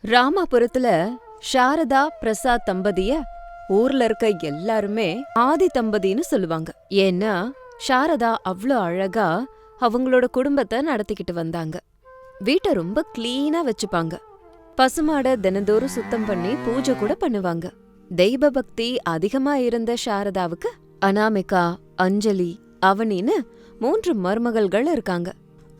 ராமாபுரத்துல சாரதா பிரசாத் தம்பதிய ஊர்ல இருக்க எல்லாருமே ஆதி தம்பதின்னு சொல்லுவாங்க. ஏன்னா சாரதா அவ்ளோ அழகா அவங்களோட குடும்பத்தை நடத்திக்கிட்டு வந்தாங்க. வீட்டை ரொம்ப கிளீனா வச்சுப்பாங்க. பசுமாட தினந்தோறும் சுத்தம் பண்ணி பூஜை கூட பண்ணுவாங்க. தெய்வ பக்தி அதிகமா இருந்த சாரதாவுக்கு அனாமிகா, அஞ்சலி, அவனின்னு 3 மருமகள்கள் இருக்காங்க.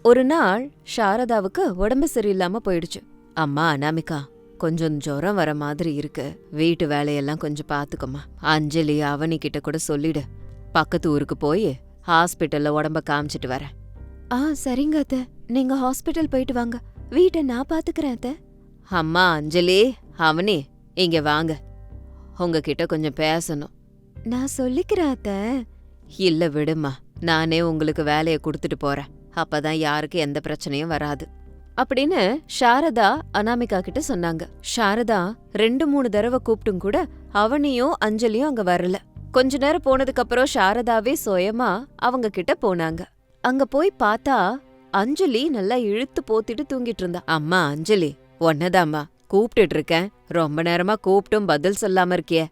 ஒரு நாள் சாரதாவுக்கு உடம்பு சரியில்லாம போயிடுச்சு. அம்மா அனாமிகா, கொஞ்சம் ஜுரம் வர மாதிரி இருக்கு, வீட்டு வேலையெல்லாம் கொஞ்சம் பாத்துக்கோமா. அஞ்சலி அவனி கிட்ட கூட சொல்லிடு, பக்கத்து ஊருக்கு போய் ஹாஸ்பிட்டல்ல உடம்ப காமிச்சிட்டு வரேன். சரிங்க அத்த, நீங்க ஹாஸ்பிட்டல் போயிட்டு வாங்க, வீட்டை நான் பாத்துக்கிறேன் அத்த. அம்மா அஞ்சலி, அவனி இங்க வாங்க, உங்ககிட்ட கொஞ்சம் பேசணும். நான் சொல்லிக்கிறேன் அத்த. இல்ல விடுமா, நானே உங்களுக்கு வேலையை கொடுத்துட்டு போறேன், அப்பதான் யாருக்கு எந்த பிரச்சனையும் வராது அப்படின்னு சாரதா அனாமிகா கிட்ட சொன்னாங்க. சாரதா 2-3 தடவை கூப்பிட்டும் கூட அவனியும் அஞ்சலியும் அங்க வரல. கொஞ்ச நேரம் போனதுக்கு அப்புறம் சாரதாவே சுயமா அவங்க கிட்ட போனாங்க. அங்க போய் பார்த்தா அஞ்சலி நல்லா இழுத்து போத்திட்டு தூங்கிட்டு இருந்தா. அம்மா அஞ்சலி, ஒன்னதாம்மா கூப்பிட்டுட்டு இருக்கேன், ரொம்ப நேரமா கூப்பிட்டும் பதில் சொல்லாம இருக்கியே.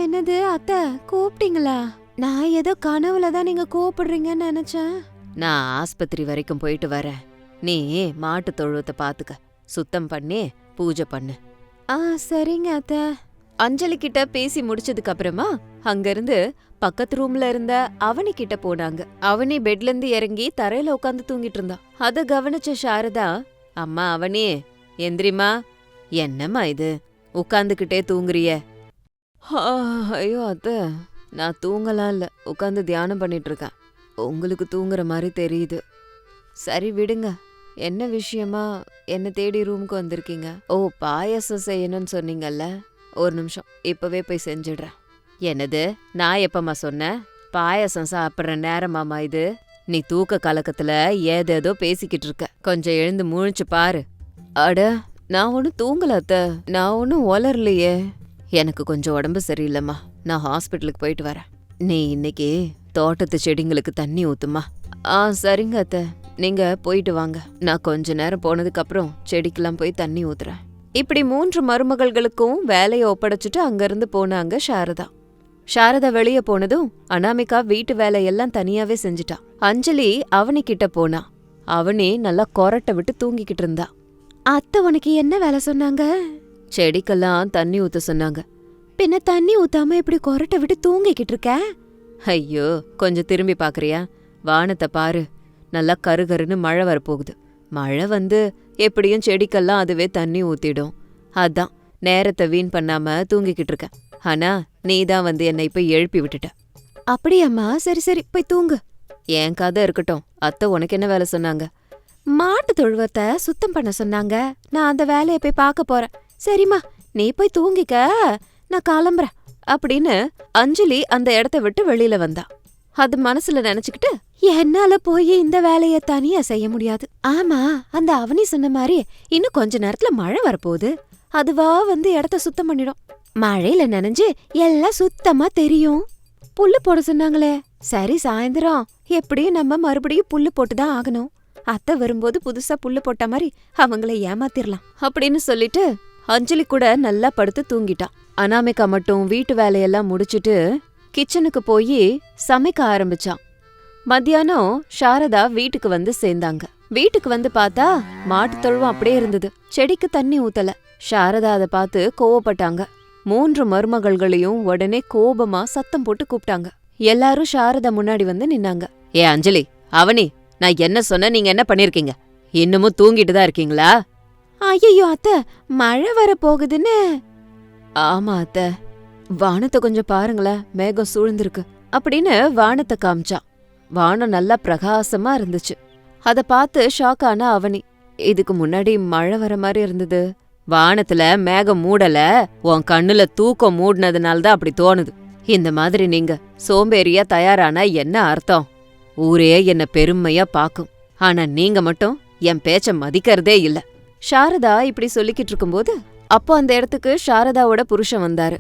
என்னது அத்த, கூப்பிட்டீங்களா? நான் ஏதோ கனவுலதான் நீங்க கூப்பிடுறீங்கன்னு நினைச்சேன். நான் ஆஸ்பத்திரி வரைக்கும் போயிட்டு வரேன், நீ மாட்டு தொழுவத்தை பாத்துக்க, சுத்தம் பண்ணி பூஜை பண்ணு. சரிங்க அத்த. அஞ்சலி கிட்ட பேசி முடிச்சதுக்கு அப்புறமா அங்கிருந்து பக்கத்து ரூம்ல இருந்த அவனி கிட்ட போனாங்க. அவனி பெட்ல இருந்து இறங்கி தரையில உட்காந்து தூங்கிட்டு இருந்தா. அத கவனிச்ச சாரதா, அம்மா அவனி எந்திரிமா. என்னம்மா இது, உட்காந்துக்கிட்டே தூங்குறிய? ஐயோ அத்த, நான் தூங்கலாம் இல்ல, உட்காந்து தியானம் பண்ணிட்டு இருக்கேன். உங்களுக்கு தூங்குற மாதிரி தெரியுது. சரி விடுங்க, என்ன விஷயமா என்ன தேடி ரூமுக்கு வந்திருக்கீங்க? ஓ, பாயாசம் செய்யணும்னு சொன்னீங்கல்ல, ஒரு நிமிஷம் இப்பவே போய் செஞ்சிடுறேன். என்னது, நான் எப்பமா சொன்னேன்? பாயாசம் சாப்பிட்ற நேரமாமா இது? நீ தூக்க கலக்கத்துல ஏதேதோ பேசிக்கிட்டு இருக்க, கொஞ்சம் எழுந்து முழிச்சு பாரு. அட, நான் ஒன்னும் தூங்கல அத்த, நான் ஒன்னும் ஒலர்லையே. எனக்கு கொஞ்சம் உடம்பு சரியில்லைம்மா, நான் ஹாஸ்பிட்டலுக்கு போயிட்டு வரேன். நீ இன்னைக்கு தோட்டத்து செடிங்களுக்கு தண்ணி ஊத்துமா. சரிங்க அத்த, நீங்க போயிட்டு வாங்க, நான் கொஞ்ச நேரம் போனதுக்கு அப்புறம் செடிக்கெல்லாம் போய் தண்ணி ஊத்துறேன். இப்படி 3 மருமகள்களுக்கும் வேலையை ஒப்படைச்சிட்டு அங்கிருந்து போனாங்க சாரதா. சாரதா வெளியே போனதும் அனாமிகா வீட்டு வேலையெல்லாம் தனியாவே செஞ்சுட்டா. அஞ்சலி அவனி கிட்ட போனா. அவனி நல்லா கொரட்டை விட்டு தூங்கிக்கிட்டு இருந்தா. அத்தை உனக்கு என்ன வேலை சொன்னாங்க? செடிக்கெல்லாம் தண்ணி ஊத்த சொன்னாங்க. பின்ன தண்ணி ஊத்தாம இப்படி கொரட்டை விட்டு தூங்கிக்கிட்டு இருக்க? ஐயோ, கொஞ்சம் திரும்பி பாக்குறியா? வானத்தை பாரு, நல்லா கருகருன்னு மழை வரப்போகுது. மழை வந்து எப்படியும் செடிக்கெல்லாம் அதுவே தண்ணி ஊத்திடும். அதான் நேரத்தை வீண் பண்ணாம தூங்கிக்கிட்டு இருக்கேன். ஆனா நீதான் வந்து என்னை இப்ப எழுப்பி விட்டுட்ட. அப்படியாம்மா, சரி சரி போய் தூங்கு. என் கதை இருக்கட்டும், அத்தை உனக்கு என்ன வேலை சொன்னாங்க? மாட்டு தொழுவத்தை சுத்தம் பண்ண சொன்னாங்க, நான் அந்த வேலையை போய் பார்க்க போறேன். சரிம்மா, நீ போய் தூங்கிக்க, நான் கிளம்புறேன் அப்படின்னு அஞ்சலி அந்த இடத்த விட்டு வெளியில வந்தா. அது மனசுல நினைச்சுக்கிட்டு, என்னால போய் இந்த வேலைய தனியா செய்ய முடியாது. ஆமா, அந்த அவனி சொன்ன மாதிரி இன்னும் கொஞ்ச நேரத்துல மழை வரப்போகுது, அதுவா வந்து இடத்த சுத்தம் பண்ணிடும். மழையில நனைஞ்சு எல்லாம் சுத்தமா தெரியும். புல்லு போட சொன்னாங்களே, சரி சாயந்தரம் எப்படியும் நம்ம மறுபடியும் புல்லு போட்டுதான் ஆகணும். அத்தை வரும்போது புதுசா புல்லு போட்ட மாதிரி அவங்கள ஏமாத்திரலாம் அப்படின்னு சொல்லிட்டு அஞ்சலி கூட நல்லா படுத்து தூங்கிட்டான். அனாமிகா மட்டும் வீட்டு வேலையெல்லாம் முடிச்சிட்டு கிச்சனுக்கு போய் சமைக்க ஆரம்பிச்சான். மத்தியானம் சாரதா வீட்டுக்கு வந்து சேர்ந்தாங்க. வீட்டுக்கு வந்து பார்த்தா மாட்டு தொழுவம் அப்படியே இருந்தது, செடிக்கு தண்ணி ஊத்தல. சாரதா அதை பார்த்து கோவப்பட்டாங்க. 3 மருமகள்களையும் உடனே கோபமா சத்தம் போட்டு கூப்பிட்டாங்க. எல்லாரும் சாரதா முன்னாடி வந்து நின்னாங்க. ஏ அஞ்சலி, அவனி, நான் என்ன சொன்ன, நீங்க என்ன பண்ணிருக்கீங்க? இன்னமும் தூங்கிட்டு தான் இருக்கீங்களா? ஐயோ அத்த, மழை வர போகுதுன்னு. ஆமா அத்த, வானத்தை கொஞ்சம் பாருங்களேன், மேகம் சூழ்ந்திருக்கு அப்படின்னு வானத்தை காமிச்சான். வானம் நல்லா பிரகாசமா இருந்துச்சு. அத பார்த்து ஷாக் ஆனா அவனி. இதுக்கு முன்னாடி மழை வர மாதிரி இருந்தது, வானத்துல மேகம் மூடல, உன் கண்ணுல தூக்கம் மூடினதுனாலதான் அப்படி தோணுது. இந்த மாதிரி நீங்க சோம்பேறியா தயாரானா என்ன அர்த்தம்? ஊரே என்ன பெருமையா பாக்கும், ஆனா நீங்க மட்டும் என் பேச்ச மதிக்கிறதே இல்ல. சாரதா இப்படி சொல்லிக்கிட்டு இருக்கும்போது அப்போ அந்த இடத்துக்கு சாரதாவோட புருஷன் வந்தாரு.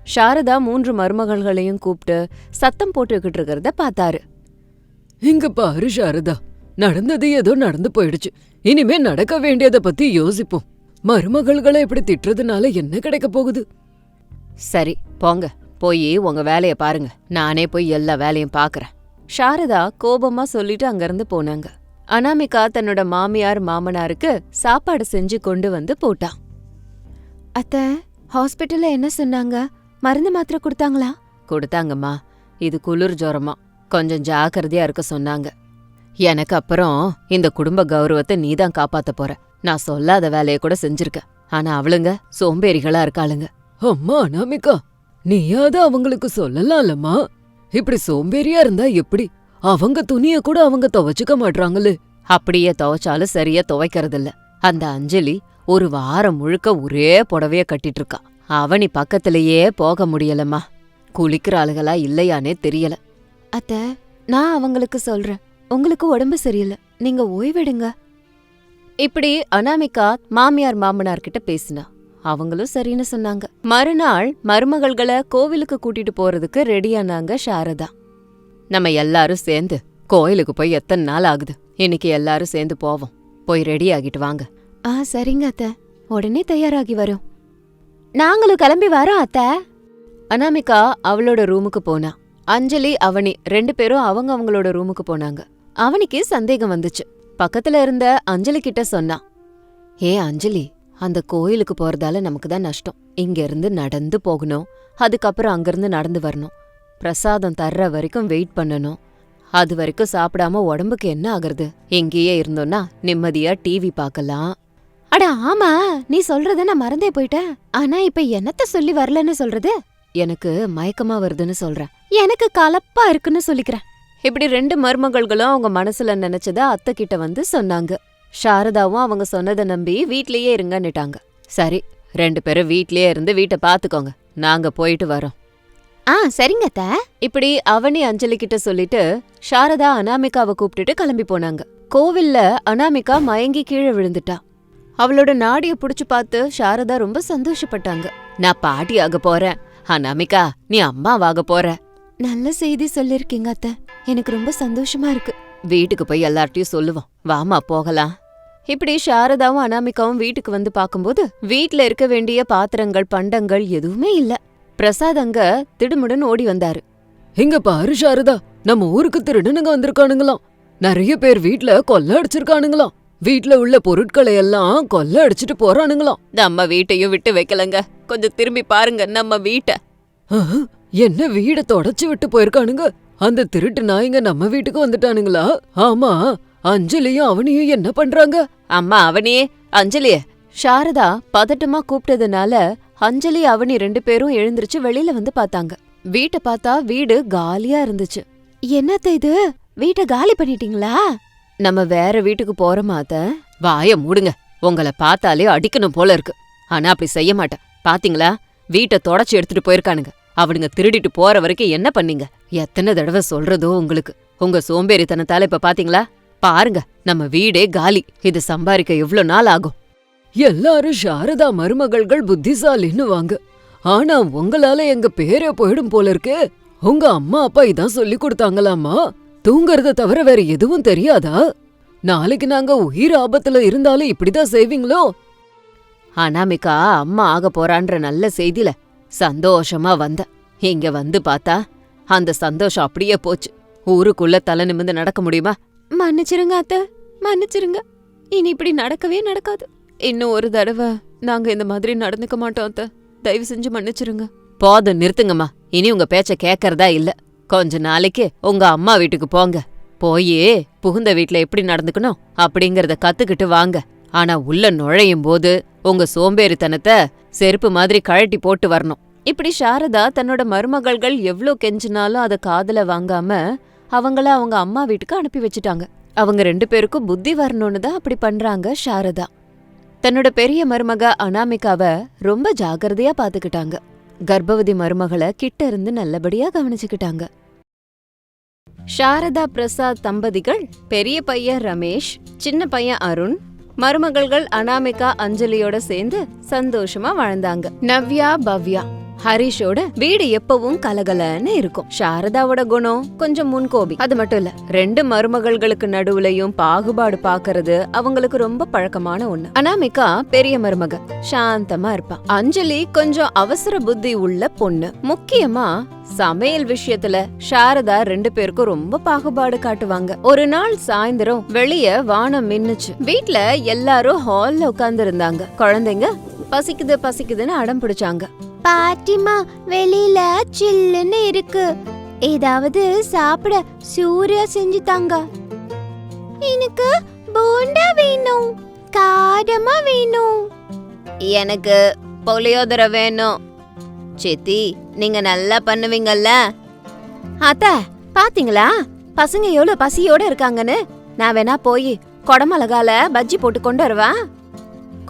சாரதா 3 மருமகள்களையும் கூப்பிட்டு சத்தம் போட்டுக்கிட்டு இருக்கிறத பார்த்தாரு. இங்க பாரு சாரதா, நடந்தது ஏதோ நடந்து போயிடுச்சு, இனிமே நடக்க வேண்டியத பத்தி யோசிப்போம். மருமகள்களை இப்படி திட்டுறதுனால என்ன கிடைக்க போகுது? சரி போங்க, போய் உங்க வேலைய பாருங்க, நானே போய் எல்லா வேலையும் பாக்குறேன். சாரதா கோபமா சொல்லிட்டு அங்கிருந்து போனாங்க. அனாமிகா தன்னோட மாமியார் மாமனாருக்கு சாப்பாடு செஞ்சு கொண்டு வந்து போட்டான். அத்தை, ஹாஸ்பிட்டல்ல என்ன சொன்னாங்க? மருந்து மாத்திரை கொடுத்தாங்களா? கொடுத்தாங்கம்மா, இது குளிர் ஜுரமா, கொஞ்சம் ஜாக்கிரதையா இருக்க சொன்னாங்க. எனக்கு அப்புறம் இந்த குடும்ப கௌரவத்தை நீதான் காப்பாத்த போற. நான் சொல்லாத வேலைய கூட செஞ்சிருக்க, ஆனா அவளுங்க சோம்பேறிகளா இருக்காளுங்க. அம்மா அனாமிகா, நீயாவது அவங்களுக்கு சொல்லலாம்லம்மா. இப்படி சோம்பேறியா இருந்தா எப்படி? அவங்க துணிய கூட அவங்க துவைச்சுக்க மாட்றாங்களே. அப்படியே துவைச்சாலும் சரியா துவைக்கறதில்ல. அந்த அஞ்சலி ஒரு வாரம் முழுக்க ஒரே புடவைய கட்டிட்டு இருக்கா. அவனி பக்கத்திலேயே போக முடியலம்மா. குளிக்கிற ஆளுகளா இல்லையானே தெரியல. அத்த, நான் அவங்களுக்கு சொல்றேன், உங்களுக்கு உடம்பு சரியில்லை, நீங்க ஓய்வெடுங்க. இப்படி அனாமிகா மாமியார் மாமனார் கிட்ட பேசினா. அவங்களும் சரின்னு சொன்னாங்க. மறுநாள் மருமகள்களை கோவிலுக்கு கூட்டிட்டு போறதுக்கு ரெடியானாங்க சாரதா. நம்ம எல்லாரும் சேர்ந்து கோயிலுக்கு போய் எத்தனை நாள் ஆகுது, இன்னைக்கு எல்லாரும் சேர்ந்து போவோம். போய் ரெடி ஆகிட்டு வாங்க. சரிங்க அத்த, உடனே தயாராகி வரோம். நாங்களும் கிளம்பி வரோம் அத்த. அனாமிகா அவளோட ரூமுக்கு போனா. அஞ்சலி அவனி 2 பேரும் அவங்களோட ரூமுக்கு போனாங்க. அவனிக்கு சந்தேகம் வந்துச்சு. பக்கத்துல இருந்த அஞ்சலி கிட்ட சொன்னா, ஏ அஞ்சலி, அந்த கோயிலுக்கு போறதால நமக்கு தான் நஷ்டம். இங்க இருந்து நடந்து போகணும், அதுக்கப்புறம் அங்கிருந்து நடந்து வரணும். பிரசாதம் தர்ற வரைக்கும் வெயிட் பண்ணணும். அது வரைக்கும் சாப்பிடாம உடம்புக்கு என்ன ஆகுறது? இங்கேயே இருந்தோம்னா நிம்மதியா டிவி பார்க்கலாம். அட ஆமா, நீ சொல்றத நான் மறந்தே போயிட்டேன். ஆனா இப்ப என்னத்த சொல்லி வரலன்னு சொல்றது? எனக்கு மயக்கமா வருதுன்னு சொல்றேன், எனக்கு கலப்பா இருக்குன்னு சொல்லிக்கிறேன். இப்படி 2 மருமகள்களும் அவங்க மனசுல நினைச்சத அத்தை கிட்ட வந்து சொன்னாங்க. சாரதாவும் அவங்க சொன்னதை நம்பி வீட்லயே இருங்கன்னுட்டாங்க. சரி, 2 பேரும் வீட்லயே இருந்து வீட்டை பாத்துக்கோங்க, நாங்க போயிட்டு வரோம். சரிங்க அத்த. இப்படி அவனி அஞ்சலி கிட்ட சொல்லிட்டு சாரதா அனாமிகாவை கூப்பிட்டுட்டு கிளம்பி போனாங்க. கோவில்ல அனாமிகா மயங்கி கீழே விழுந்துட்டா. அவளோட நாடிய புடிச்சு பார்த்து சாரதா ரொம்ப சந்தோஷப்பட்டாங்க. நான் பாட்டி ஆக போறேன், அனாமிகா நீ அம்மாவாக போற. நல்ல செய்தி சொல்லிருக்கீங்க அத்த, எனக்கு ரொம்ப சந்தோஷமா இருக்கு. வீட்டுக்கு போய் எல்லார்ட்டையும் சொல்லுவோம், வாமா போகலாம். இப்படி சாரதாவும் அனாமிகாவும் வீட்டுக்கு வந்து பாக்கும்போது வீட்ல இருக்க வேண்டிய பாத்திரங்கள் பண்டங்கள் எதுவுமே இல்ல. பிரசாத் அங்க திடுமுடன் ஓடி வந்தாரு. இங்க பாரு சாரதா, நம்ம ஊருக்கு திருடனுங்க வந்திருக்கானுங்களாம். நிறைய பேர் வீட்ல கொள்ள அடிச்சிருக்கானுங்களாம். வீட்ல உள்ள பொருட்களை எல்லாம் கொள்ள அடிச்சிட்டு போறானுங்களாம். நம்ம வீட்டையும் விட்டு வைக்கலங்க, கொஞ்சம் திரும்பி பாருங்க நம்ம வீட்டை. என்ன வீட தொடச்சு விட்டு போயிருக்கானுங்க? அந்த திருட்டு நாய்ங்க நம்ம வீட்டுக்கு வந்துட்டானுங்களா? ஆமா, அஞ்சலியும் அவனியும் என்ன பண்றாங்க? அம்மா அவனியே, அஞ்சலிய. சாரதா பதட்டமா கூப்பிட்டதுனால அஞ்சலி அவனி 2 பேரும் எழுந்திருச்சு வெளியில வந்து பார்த்தாங்க. வீட்டை பார்த்தா வீடு காலியா இருந்துச்சு. என்னத்த இது, வீட்டை காலி பண்ணிட்டீங்களா? நம்ம வேற வீட்டுக்கு போறோமா அத்த? வாய மூடுங்க, உங்களை பார்த்தாலே அடிக்கணும் போல இருக்கு. ஆனா அப்படி செய்ய மாட்டேன். பாத்தீங்களா, வீட்டை தொடச்சு எடுத்துட்டு போயிருக்கானுங்க. அவனுங்க திருடிட்டு போற வரைக்கும் என்ன பண்ணீங்க? எத்தனை தடவை சொல்றதோ உங்களுக்கு. உங்க சோம்பேறித்தனத்தால இப்ப பாத்தீங்களா? பாருங்க, நம்ம வீடே காலி. இது சம்பாதிக்க எவ்வளவு நாள் ஆகும்? எல்லாரும் சாரதா மருமகள்கள் புத்திசாலின்னு வாங்க, ஆனா உங்களால எங்க பேரே போயிடும் போல இருக்கு. உங்க அம்மா அப்பா இதான் சொல்லி கொடுத்தாங்களாமா? தூங்கறத தவிர வேற எதுவும் தெரியாதா? நாளைக்கு நாங்க உயிர் ஆபத்துல இருந்தாலும் இப்படிதான் செய்வீங்களோ? அனாமிகா அம்மா ஆக போறான்ற நல்ல செய்தில சந்தோஷமா வந்த. இங்க வந்து பார்த்தா அந்த சந்தோஷம் அப்படியே போச்சு. ஊருக்குள்ள தலை நிமிந்து நடக்க முடியுமா? மன்னிச்சிருங்க அத்த, மன்னிச்சிருங்க. இனி இப்படி நடக்கவே நடக்காது. இன்னும் ஒரு தடவை நாங்க இந்த மாதிரி நடந்துக்க மாட்டோம் அத்த, தயவு செஞ்சு மன்னிச்சிருங்க. போதும், நிறுத்துங்கம்மா. இனி உங்க பேச்ச கேக்கறதா இல்ல. கொஞ்ச நாளைக்கு உங்க அம்மா வீட்டுக்கு போங்க. போயே புகுந்த வீட்ல எப்படி நடந்துக்கணும் அப்படிங்கறத கத்துக்கிட்டு வாங்க. ஆனா உள்ள நுழையும் போது உங்க சோம்பேறித்தனத்தை செருப்பு மாதிரி கழட்டி போட்டு வரணும். இப்படி சாரதா தன்னோட மருமகள்கள் எவ்ளோ கெஞ்சினாலும் அத காதுல வாங்காம அவங்கள அவங்க அம்மா வீட்டுக்கு அனுப்பி வச்சுட்டாங்க. அவங்க 2 பேருக்கும் புத்தி வரணும்னு தான் அப்படி பண்றாங்க சாரதா. தன்னோட பெரிய மருமக அனாமிகாவ ரொம்ப ஜாகிரதையா பாத்துக்கிட்டாங்க. கர்ப்பவதி மருமகளை கிட்ட இருந்து நல்லபடியா கவனிச்சுக்கிட்டாங்க. சாரதா பிரசாத் தம்பதிகள் பெரிய பையன் ரமேஷ், சின்ன பையன் அருண், மருமகள்கள் அனாமிகா அஞ்சலியோட சேர்ந்து சந்தோஷமா வாழ்ந்தாங்க. நவ்யா பவ்யா ஹரிஷோட வீடு எப்பவும் கலகலன்னு இருக்கும். சாரதாவோட குணம் கொஞ்சம் முன்கோபி. அது மட்டும் இல்ல, 2 மருமகள்களுக்கு நடுவுலயும் பாகுபாடு பாக்குறது அவங்களுக்கு ரொம்ப பழக்கமான ஒண்ணு. அனாமிகா பெரிய மருமக, சாந்தமா இருப்பா. அஞ்சலி கொஞ்சம் அவசர புத்தி உள்ள பொண்ணு. முக்கியமா சமையல் விஷயத்துல சாரதா 2 பேருக்கும் ரொம்ப பாகுபாடு காட்டுவாங்க. ஒரு நாள் சாயந்தரம் வெளிய வானம் மின்னுச்சு. வீட்ல எல்லாரும் ஹால்ல உட்கார்ந்து இருந்தாங்க. குழந்தைங்க பசிக்குது பசிக்குதுன்னு அடம் பிடிச்சாங்க. பாட்டிமா, வெளியில சில்லுன்னு இருக்கு, ஏதாவது சாப்பிட சூர்யா செஞ்சு தாங்க. எனக்கு போண்டா வேணும், காரமா வேணும். எனக்கு புளியோதரை வேணும். சித்தி, நீங்க நல்லா பண்ணுவீங்கல்ல. அத்த, பாத்தீங்களா பசங்க எவ்வளவு பசியோட இருக்காங்கன்னு? நான் வேணா போய் கொடமிளகால பஜ்ஜி போட்டு கொண்டு வருவா.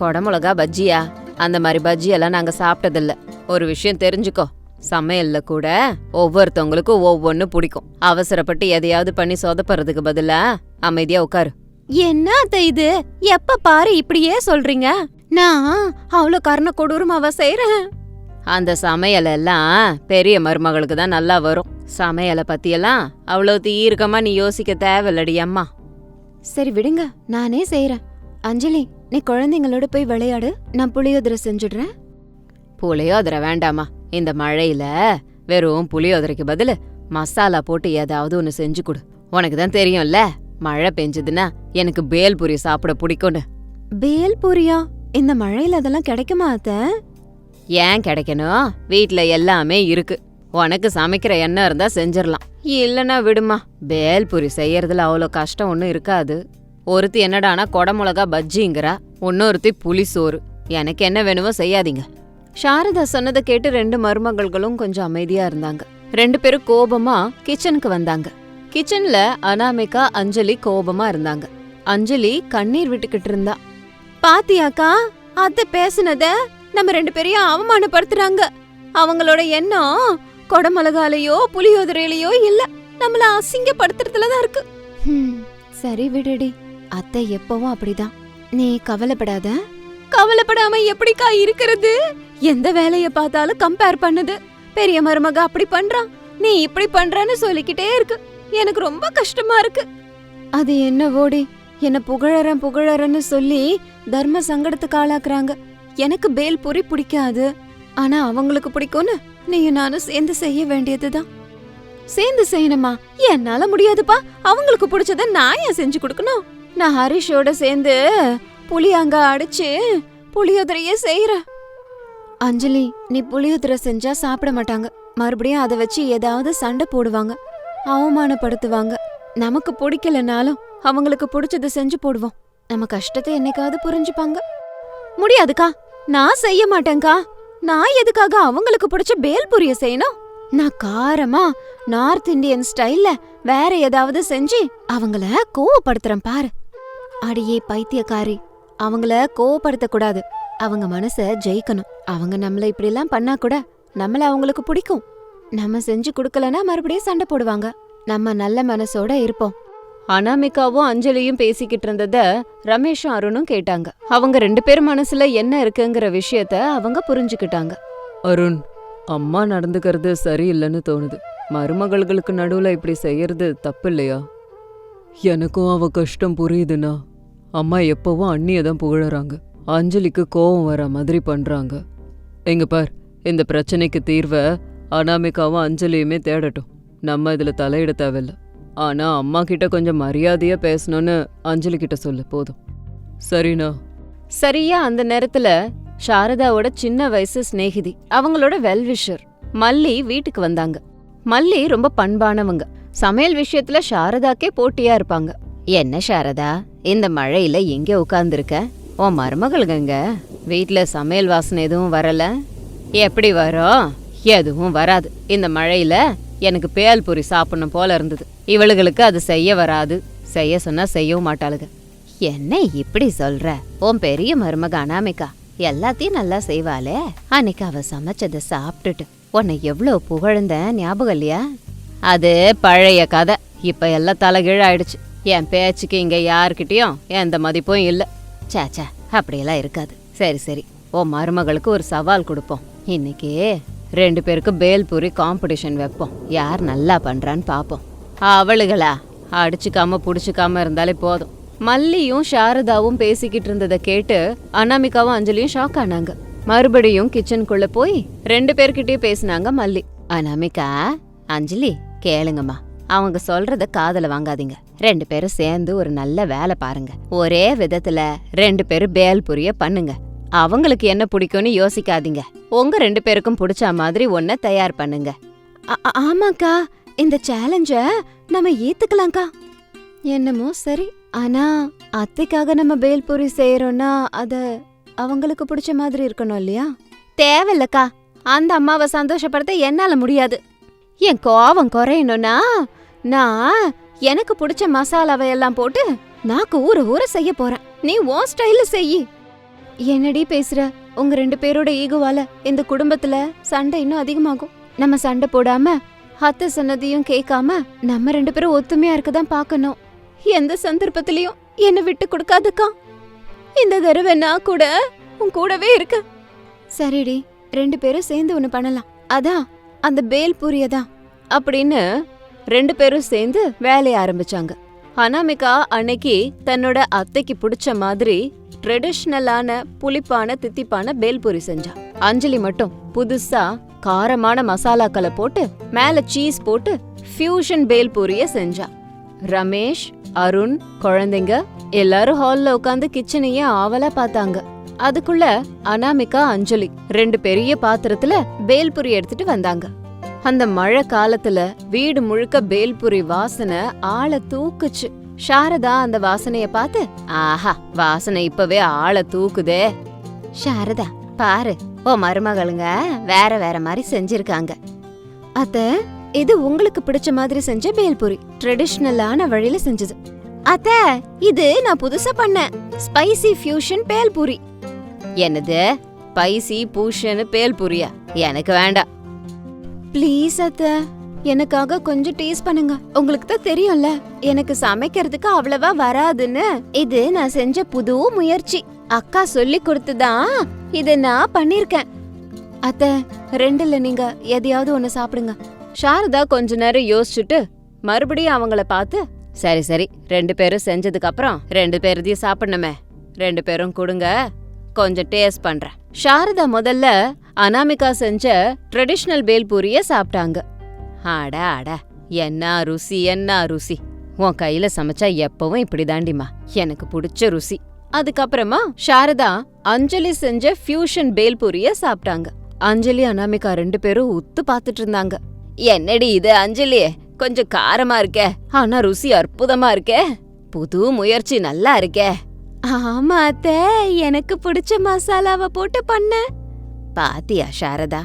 கொடமிளகா பஜ்ஜியா? அந்த மாதிரி பஜ்ஜியெல்லாம் நாங்க சாப்பிட்டதில்ல. ஒரு விஷயம் தெரிஞ்சுக்கோ, சமையல்ல கூட ஒவ்வொருத்தவங்களுக்கும் ஒவ்வொன்னு பிடிக்கும். அவசரப்பட்டு எதையாவது பண்ணி சொதப்படுறதுக்கு பதிலா அமைதியா உட்காரு. என்ன அத்தை இது, எப்ப பாரு இப்படியே சொல்றீங்க? நான் அவ்வளவு கர்ண கொடூரமாவா செய்யறேன்? அந்த சமையல் எல்லாம் பெரிய மருமகளுக்கு தான் நல்லா வரும். சமையலை பத்தியெல்லாம் அவ்வளவு தீர்க்கமா நீ யோசிக்க தேவையில்லடி அம்மா. சரி விடுங்க, நானே செய்யறேன். அஞ்சலி, நீ குழந்தைங்களோட போய் விளையாடு, நான் புளியோதரை செஞ்சுடுறேன். புளியோதரை வேண்டாமா? இந்த மழையில வெறும் புளியோதரைக்கு பதிலு மசாலா போட்டு ஏதாவது ஒன்னு செஞ்சு கொடு. உனக்கு தான் தெரியும்ல, மழை பெஞ்சதுன்னா எனக்கு பேல்பூரி சாப்பிட பிடிக்கும்னு. பேல்பூரியா? இந்த மழையில அதெல்லாம் கிடைக்குமா அத்தை? ஏன் கிடைக்கணும்? வீட்ல எல்லாமே இருக்கு. உனக்கு சமைக்கிற எண்ணம் இருந்தா செஞ்சிடலாம். இல்லனா விடுமா, பேல்பூரி செய்யறதுல அவ்வளோ கஷ்டம் ஒன்றும் இருக்காது. ஒருத்தி என்னடானா கொடமிளகா பஜ்ஜிங்கிறா, இன்னொருத்தி புளிசோறு. எனக்கு என்ன வேணுமோ செய்யாதீங்க. சாரதா சொன்னதை கேட்டு 2 மருமகள்களும் கொஞ்சம் அமைதியா இருந்தாங்க. 2 பேரும் கோபமா கிச்சனுக்கு வந்தாங்க. கிச்சன்ல அனாமிகா, அஞ்சலி கோபமா இருந்தாங்க. அஞ்சலி கண்ணீர் விட்டுக்கிட்டு இருந்தா. பாத்தியாக்கா, அத்தை பேசுனத நம்ம 2 பேரையும் அவமானப்படுத்துறாங்க. அவங்களோட எண்ணம் கொடமிளகாலையோ புளியோதரையிலயோ இல்ல, நம்மள அசிங்கப்படுத்துறதுலதான் இருக்கு. சரி விடுடி, அத்தை எப்பவும் அப்படிதான், நீ கவலைப்படாத. கவலைப்படாம எப்படிக்கா இருக்கிறது? எந்த வேலைய பார்த்தாலும் கம்பேர் பண்ணுது. பெரிய மருமக அப்படி பண்றான், நீ இப்படி பண்றன்னு சொல்லிக்கிட்டே இருக்கு. எனக்கு ரொம்ப கஷ்டமா இருக்கு. அது என்ன ஓடி, என்ன புகழறன்னு சொல்லி தர்ம சங்கடத்துக்கு ஆளாக்குறாங்க. எனக்கு பேல்பூரி பிடிக்காது, ஆனா அவங்களுக்கு பிடிக்கும்னு நீயும் நானும் சேர்ந்து செய்ய வேண்டியதுதான். சேர்ந்து செய்யணுமா? என்னால முடியாதுப்பா. அவங்களுக்கு பிடிச்சத நான் ஏன் செஞ்சு கொடுக்கணும்? நான் ஹரிஷோட சேர்ந்து புளியாங்க அடிச்சு புளியோதரையே செய்யறேன். அஞ்சலி, நீ புளியோதரை செஞ்சா சாப்பிட மாட்டாங்க. மறுபடியும் அதை வச்சு ஏதாவது சண்டை போடுவாங்க, அவமானப்படுத்துவாங்க. நமக்கு பிடிக்கலனாலும் அவங்களுக்கு பிடிச்சத செஞ்சு போடுவோம். நம்ம கஷ்டத்தை என்னைக்காவது புரிஞ்சுப்பாங்க. முடியாதுக்கா, நான் செய்ய மாட்டேன்க்கா. நான் எதுக்காக அவங்களுக்கு பிடிச்ச பேல்பூரிய செய்யணும்? நான் காரமா நார்த் இந்தியன் ஸ்டைல்ல வேற ஏதாவது செஞ்சு அவங்கள கோவப்படுத்துறேன் பாரு. அடியே பைத்தியக்காரி, அவங்கள கோவப்படுத்த கூடாது, அவங்க மனச ஜெயிக்கணும். அவங்க நம்மள இப்படி எல்லாம் பண்ணா கூட நம்மள அவங்களுக்கு பிடிக்கும். நம்ம செஞ்சு குடுக்கலன்னா மறுபடியும் சண்டை போடுவாங்க. நம்ம நல்ல மனசோட இருப்போம். அனாமிகாவும் அஞ்சலியும் பேசிக்கிட்டு இருந்தத ரமேஷும் அருணும் கேட்டாங்க. அவங்க 2 பேர் மனசுல என்ன இருக்குங்கிற விஷயத்த அவங்க புரிஞ்சுக்கிட்டாங்க. அருண், அம்மா நடந்துக்கிறது சரியில்லைன்னு தோணுது. மருமகள்களுக்கு நடுவுல இப்படி செய்யறது தப்பு இல்லையா? எனக்கும் அவ கஷ்டம் புரியுதுண்ணா. அம்மா எப்பவும் அண்ணியை தான் புகழறாங்க, அஞ்சலிக்கு கோவம் வர மாதிரி பண்றாங்க. எங்க பார், இந்த பிரச்சனைக்கு தீர்வை அனாமிகாவும் அஞ்சலியுமே தேடட்டும். நம்ம இதுல தலையிட தேவையில்ல. ஆனா அம்மா கிட்ட கொஞ்சம் மரியாதையா பேசணும்னு அஞ்சலி கிட்ட சொல்லு, போதும். சரிண்ணா. சரியா அந்த நேரத்துல சாரதாவோட சின்ன வயசு சிநேகிதி, அவங்களோட வெல்விஷர் மல்லி வீட்டுக்கு வந்தாங்க. மல்லி ரொம்ப பண்பானவங்க. சமையல் விஷயத்துல சாரதாக்கே போட்டியா இருப்பாங்க. என்ன சாரதா, இந்த மழையில எங்க உட்கார்ந்துருக்க? உன் மருமகளுங்க வீட்ல சமையல் வாசனை எதுவும் வரல? எப்படி வரும்? எதுவும் வராது. இந்த மழையில எனக்கு பேல்பூரி சாப்பிடணும் போல இருந்தது. இவளுகளுக்கு அது செய்ய வராது. செய்ய சொன்னா செய்யவும் மாட்டாளுங்க. என்ன இப்படி சொல்ற? உன் பெரிய மருமக அனாமிகா எல்லாத்தையும் நல்லா செய்வாளே. அன்னைக்கு அவ சமைச்சத சாப்பிட்டுட்டு உன்னை எவ்வளவு புகழ்ந்த ஞாபகம் இல்லையா? அது பழைய கதை. இப்ப எல்லாம் தலைகீழ ஆயிடுச்சு. என் பேச்சுக்கு இங்க யாருக்கிட்டயும் எந்த மதிப்பும் இல்ல. சேச்சா, அப்படியெல்லாம் இருக்காது. சரி சரி, உன் மருமகளுக்கு ஒரு சவால் கொடுப்போம். இன்னைக்கு 2 பேருக்கு பேல்பூரி காம்படிஷன் வைப்போம். யார் நல்லா பண்றான்னு பாப்போம். அவளுகளா அடிச்சுக்காம புடிச்சுக்காம இருந்தாலே போதும். மல்லியும் சாரதாவும் பேசிக்கிட்டு இருந்ததை கேட்டு அனாமிகாவும் அஞ்சலியும் ஷாக் ஆனாங்க. மறுபடியும் கிச்சனுக்குள்ள போய் 2 பேர்கிட்டயும் பேசினாங்க மல்லி. அனாமிகா, அஞ்சலி கேளுங்கம்மா, அவங்க சொல்றத காதுல வாங்காதீங்க. 2 பேரும் சேர்ந்து ஒரு நல்ல வேலை பாருங்க. ஒரே விதத்துல 2 பேரும் பேல்பூரிய பண்ணுங்க. அவங்களுக்கு என்ன பிடிக்கும்னு யோசிக்காதீங்க. உங்க 2 பேருக்கும் பிடிச்ச மாதிரி ஒன்ன தயார் பண்ணுங்க. ஆமாக்கா, இந்த சேலஞ்ச நம்ம ஏத்துக்கலாம்க்கா. என்னமோ சரி, ஆனா அத்தைக்காக நம்ம பேல்பூரி செய்யறோம்னா அத அவங்களுக்கு பிடிச்ச மாதிரி இருக்கணும் இல்லையா? தேவையில்லக்கா, அந்த அம்மாவை சந்தோஷப்படுத்த என்னால முடியாது. என் கோவம் குறையணும்னா நான் எனக்கு பிடிச்ச மசாலாவை எல்லாம் போட்டு நாக்கு ஊற செய்ய போறேன். நீ உன் ஸ்டைல செய்யி. என்னடி பேசுற? உங்க 2 பேரோட ஈகோவால இந்த குடும்பத்துல சண்டை இன்னும் அதிகமாகும். நம்ம சண்டை போடாம அத்தை சொன்னதையும் கேட்காம நம்ம 2 பேரும் ஒத்துமையா இருக்கதான் பாக்கணும். எந்த சந்தர்ப்பத்திலயும் என்ன விட்டு கொடுக்காதக்கா. இந்த தடவை நான் கூட உன் கூடவே இருக்க. சரிடி, 2 பேரும் சேர்ந்து ஒண்ணு பண்ணலாம். அதான் அந்த பேல்பூரியதான் அப்படின்னு 2 பேரும் சேர்ந்து வேலைய ஆரம்பிச்சாங்க. அனாமிகா அன்னைக்கு தன்னோட அத்தைக்கு பிடிச்ச மாதிரி ட்ரெடிஷ்னலான புளிப்பான தித்திப்பான பேல்பூரி செஞ்சா. அஞ்சலி மட்டும் புதுசா காரமான மசாலாக்களை போட்டு மேல சீஸ் போட்டு ஃபியூஷன் பேல்பூரிய செஞ்சா. ரமேஷ், அருண், குழந்தைங்க எல்லாரும் ஹால்ல உட்காந்து கிச்சனையே ஆவலா பார்த்தாங்க. அதுக்குள்ள அனாமிகா, அஞ்சலி 2 பெரிய பாத்திரத்துல பேல்பூரி எடுத்துட்டு வந்தாங்க. அந்த மழை காலத்துல வீடு முழுக்க பேல்பூரி வாசனை ஆள தூக்குச்சு. சாரதா அந்த வாசனைய பார்த்து, ஆஹா, வாசனை இப்பவே ஆள தூக்குதே. சாரதா பாரு, ஓ மருமகளுங்க வேற வேற மாதிரி செஞ்சிருக்காங்க. அத்த, இது உங்களுக்கு பிடிச்ச மாதிரி செஞ்ச பேல்பூரி, ட்ரெடிஷ்னலான வழியில செஞ்சது. அத்த, இது நான் புதுசா பண்ணேன் ஸ்பைசி ஃபியூஷன் பேல்பூரி. என்னது ஸ்பைசி பூஷன் பேல்பூரியா? எனக்கு வேண்டாம். ப்ளீஸ் அத்த, எனக்காக கொஞ்சம் டேஸ்ட் பண்ணுங்க. உங்களுக்கு தான் தெரியும்ல எனக்கு சமைக்கிறதுக்கு அவ்வளவா வராதுன்னு. இது நான் செஞ்ச புது முயற்சி. அக்கா சொல்லி கொடுத்துதான் இத நான் பண்ணிருக்கேன். அத்த, 2ல நீங்க எதையாவது ஒண்ணு சாப்பிடுங்க. சாரதா கொஞ்ச நேரம் யோசிச்சுட்டு மறுபடியும் அவங்கள பார்த்து, சரி சரி, 2 பேரும் செஞ்சதுக்கு அப்புறம் 2 பேரதையும் சாப்பிடணுமே, 2 பேரும் கொடுங்க, கொஞ்சம் டேஸ்ட் பண்றேன். சாரதா முதல்ல அனாமிகா செஞ்ச ட்ரெடிஷ்னல் பேல்பூரிய சாப்பிட்டாங்க. அட அட, என்ன ருசி, என்ன ருசி. உன் கையில சமைச்சா எப்பவும் இப்படிதாண்டிமா, எனக்கு பிடிச்ச ருசி. அதுக்கப்புறமா சாரதா அஞ்சலி செஞ்ச ஃபியூஷன் பேல்பூரிய சாப்பிட்டாங்க. அஞ்சலி, அனாமிகா 2 பேரும் உத்து பாத்துட்டு இருந்தாங்க. என்னடி இது அஞ்சலி, கொஞ்சம் காரமா இருக்கே, ஆனா ருசி அற்புதமா இருக்கே. புது முயற்சி, நல்லா இருக்கே. ஆமா அத்தை, எனக்கு பிடிச்ச மசாலாவை போட்டு பண்ண. பாத்தியா சாரதா,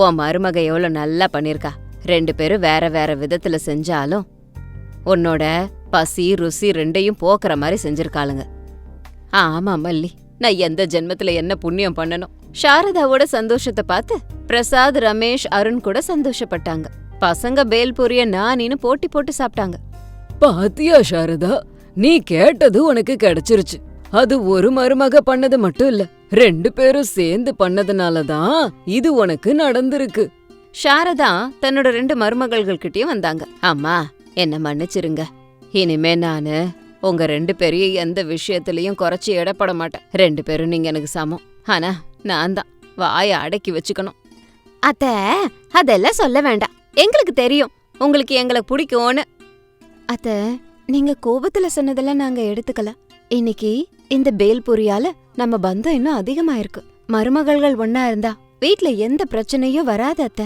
உன் மருமக எவ்வளவு நல்லா பண்ணிருக்கா. 2 பேரும் வேற வேற விதத்துல செஞ்சாலும் உன்னோட பசி ருசி 2யும் போக்குற மாதிரி செஞ்சிருக்காளுங்க. ஆமா மல்லி, நான் எந்த ஜென்மத்துல என்ன புண்ணியம் பண்ணணும். சாரதாவோட சந்தோஷத்தை பார்த்து பிரசாத், ரமேஷ், அருண் கூட சந்தோஷப்பட்டாங்க. பசங்க பேல்பூரிய நானின்னு போட்டி போட்டு சாப்பிட்டாங்க. பாத்தியா சாரதா, நீ கேட்டது உனக்கு கிடைச்சிருச்சு. அது ஒரு மருமக பண்ணது மட்டும் இல்ல, 2 பேரும் சேர்ந்து பண்ணதுனாலதான் இது உனக்கு நடந்திருக்கு. சாரதா தன்னோட 2 மருமகள்கள் கிட்டயும் வந்தாங்க. அம்மா, என்ன மன்னிச்சிருங்க. இனிமே நானு உங்க 2 பேரையும் எந்த விஷயத்திலயும் குறைச்சி எடப்பட மாட்டேன். 2 பேரும் நீங்க எனக்கு சமம். ஆனா நான் தான் வாய அடக்கி வச்சுக்கணும். அத்த, அதெல்லாம் சொல்ல வேண்டாம், எங்களுக்கு தெரியும் உங்களுக்கு எங்களை பிடிக்கும்னு. அத்த, நீங்க கோபத்துல சொன்னதெல்லாம் நாங்க எடுத்துக்கல. இன்னைக்கு இந்த பேல்பூரியால நம்ம பந்தம் இன்னும் அதிகமாயிருக்கு. மருமகள்கள் ஒன்னா இருந்தா வீட்ல எந்த பிரச்சனையும் வராது அத்த.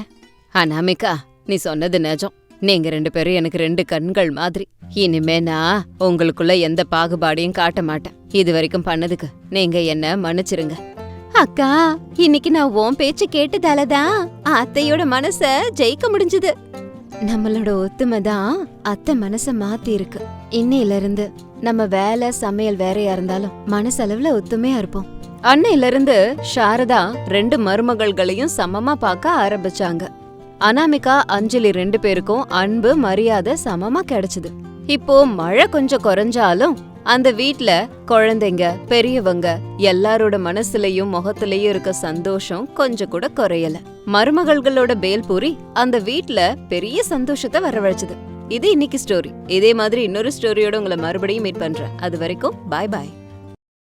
அனாமிகா, நீ சொன்னது நிஜம். நீங்க 2 பேரும் எனக்கு 2 கண்கள் மாதிரி. இனிமே நான் உங்களுக்குள்ள எந்த பாகுபாடையும் காட்ட மாட்டேன். இது வரைக்கும் பண்ணதுக்கு நீங்க என்ன மன்னிச்சிருங்க. அக்கா, இன்னைக்கு நான் உன் பேச்சு கேட்டதாலதான் அத்தையோட மனச ஜெயிக்க முடிஞ்சது. நம்மளோட ஒத்துமை தான் அத்தை மனச மாத்தி இருக்கு. இன்னையில இருந்து நம்ம வேலை சமையல் வேறையா இருந்தாலும் மனசளவுல ஒத்துமையா இருப்போம். அன்னையில இருந்து சாரதா 2 மருமகள்களையும் சமமா பார்க்க ஆரம்பிச்சாங்க. அனாமிகா, அஞ்சலி 2 பேருக்கும் அன்பு மரியாதை சமமா கிடைச்சது. இப்போ மழை கொஞ்சம் குறைஞ்சாலும் அந்த வீட்ல குழந்தைங்க பெரியவங்க எல்லாரோட மனசுலயும் முகத்திலயும் இருக்க சந்தோஷம் கொஞ்சம் கூட குறையல. மருமகள்களோட பேல்பூரி அந்த வீட்ல பெரிய சந்தோஷத்தை வரவழைச்சது. இது இன்னைக்கு ஸ்டோரி. இதே மாதிரி இன்னொரு ஸ்டோரியோட உங்களை மறுபடியும் மீட் பண்றேன். அது வரைக்கும் பாய் பாய்.